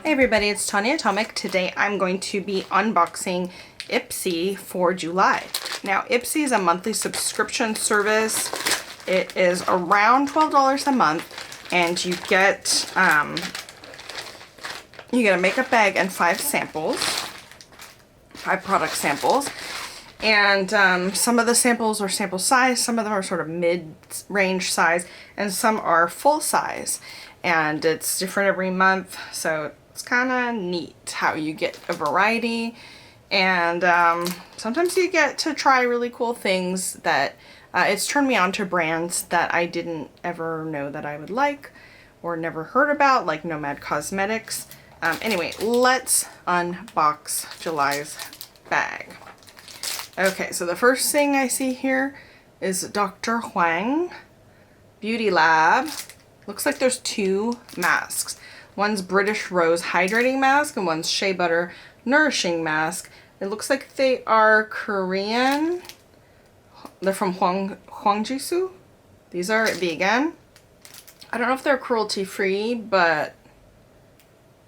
Hey everybody, it's Tanya Atomic. Today I'm going to be unboxing Ipsy for July. Now Ipsy is a monthly subscription service. It is around $12 a month and you get a makeup bag and 5 product samples. And some of the samples are sample size, some of them are sort of mid-range size, and some are full size. And it's different every month, so it's kind of neat how you get a variety. And sometimes you get to try really cool things that it's turned me on to brands that I didn't ever know that I would like or never heard about, like Nomad Cosmetics. Anyway, let's unbox July's bag. Okay, so the first thing I see here is Dr. Huang Beauty Lab. Looks like there's 2 masks. One's British Rose Hydrating Mask and one's Shea Butter Nourishing Mask. It looks like they are Korean. They're from Huang. These are vegan. I don't know if they're cruelty-free, but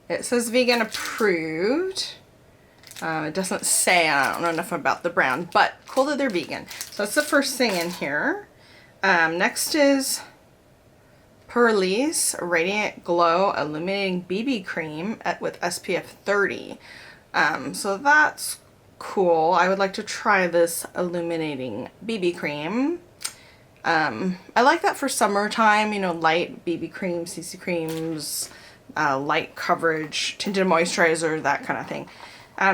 it says vegan approved. It doesn't say, I don't know enough about the brand, but cool that they're vegan. So that's the first thing in here. Next is Perlis Radiant Glow Illuminating BB Cream with SPF 30. So that's cool. I would like to try this illuminating BB cream. I like that for summertime, you know, light BB creams, CC creams, light coverage, tinted moisturizer, that kind of thing.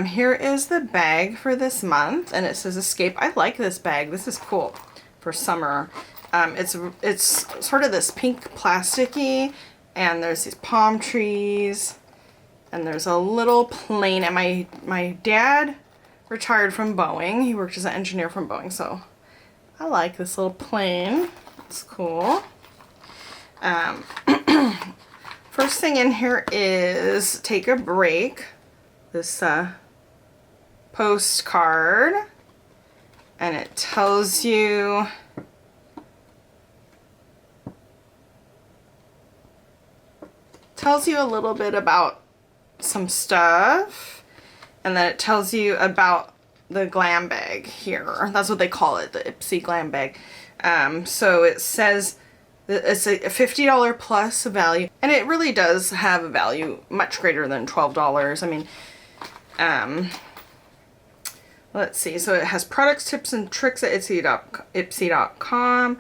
Here is the bag for this month, and it says Escape. I like this bag. This is cool for summer. It's sort of this pink plasticky, and there's these palm trees, and there's a little plane. And my dad retired from Boeing. He worked as an engineer from Boeing, so I like this little plane. It's cool. First thing in here is Take a Break. This postcard, and it tells you a little bit about some stuff, and then it tells you about the glam bag here. That's what they call it, the Ipsy Glam bag. So it says that it's a $50 plus value, and it really does have a value much greater than $12. I mean, let's see. So it has products, tips, and tricks at ipsy.com.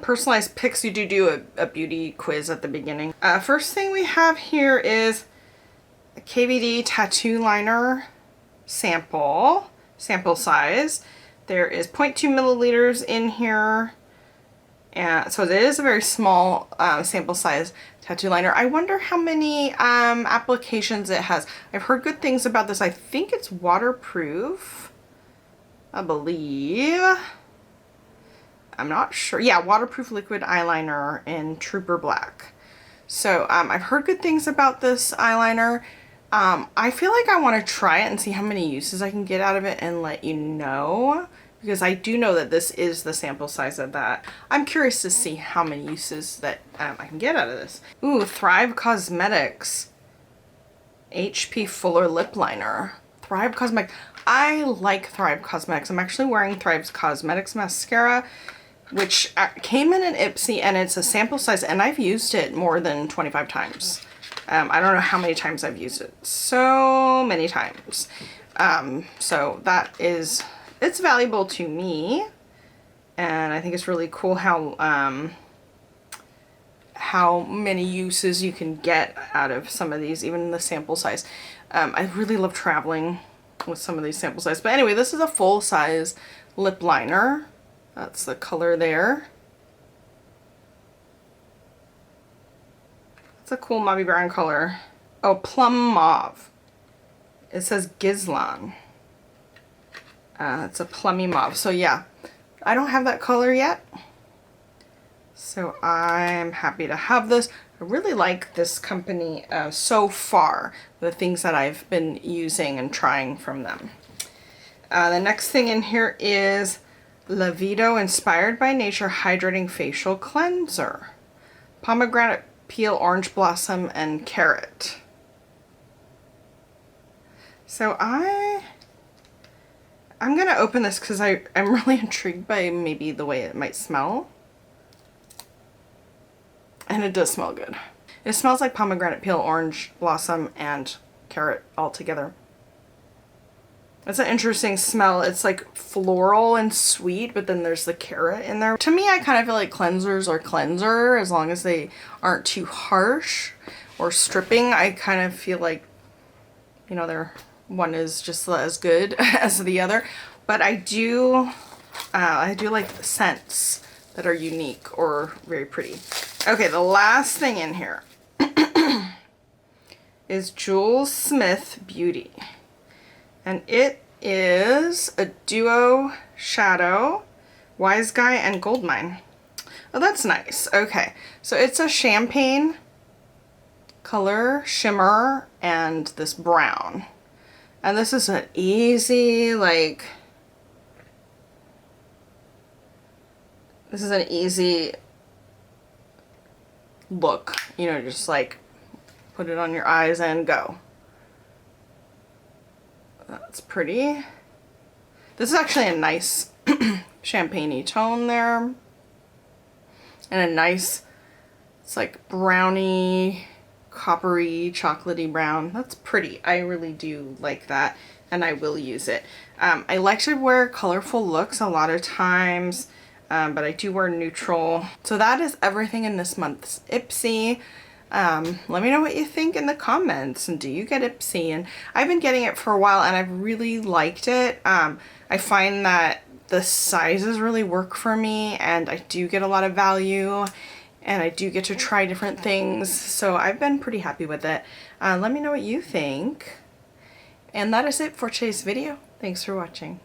Personalized pics. You do a beauty quiz at the beginning. First thing we have here is a KVD Tattoo Liner sample size. There is 0.2 milliliters in here. And so it is a very small sample size tattoo liner. I wonder how many applications it has. I've heard good things about this. I think it's waterproof, I believe. I'm not sure. Yeah, waterproof liquid eyeliner in Trooper Black. So I've heard good things about this eyeliner. I feel like I want to try it and see how many uses I can get out of it and let you know, because I do know that this is the sample size of that. I'm curious to see how many uses that I can get out of this. Ooh, Thrive Cosmetics HP Fuller Lip Liner. Thrive Cosmetics. I like Thrive Cosmetics. I'm actually wearing Thrive Cosmetics mascara, which came in an Ipsy, and it's a sample size, and I've used it more than 25 times. I don't know how many times I've used it. So many times. So that is... it's valuable to me, and I think it's really cool how many uses you can get out of some of these, even the sample size. I really love traveling with some of these sample size. But anyway, this is a full size lip liner. That's the color there. It's a cool mauvey brown color. Oh, plum mauve. It says Gizlan. It's a plummy mauve. So yeah, I don't have that color yet. So I'm happy to have this. I really like this company so far, the things that I've been using and trying from them. The next thing in here is Levito Inspired by Nature Hydrating Facial Cleanser. Pomegranate peel, orange blossom, and carrot. So I'm gonna open this because I'm really intrigued by maybe the way it might smell. And it does smell good. It smells like pomegranate peel, orange blossom, and carrot all together. It's an interesting smell. It's like floral and sweet, but then there's the carrot in there. To me, I kind of feel like cleansers are cleanser as long as they aren't too harsh or stripping. I kind of feel like, you know, one is just as good as the other. But I do like the scents that are unique or very pretty. Okay, the last thing in here is Jules Smith Beauty. And it is a duo shadow, Wise Guy and Goldmine. Oh, that's nice. Okay, so it's a champagne color, shimmer, and this brown. And this is an easy, like, this is an easy look. You know, just like put it on your eyes and go. That's pretty. This is actually a nice champagne-y tone there. And a nice, it's like browny, coppery, chocolatey brown. That's pretty. I really do like that, and I will use it. I like to wear colorful looks a lot of times, but I do wear neutral. So that is everything in this month's Ipsy. Let me know what you think in the comments, and do you get Ipsy? And I've been getting it for a while and I've really liked it. I find that the sizes really work for me, and I do get a lot of value, and I do get to try different things, so I've been pretty happy with it. Let me know what you think. And that is it for today's video. Thanks for watching.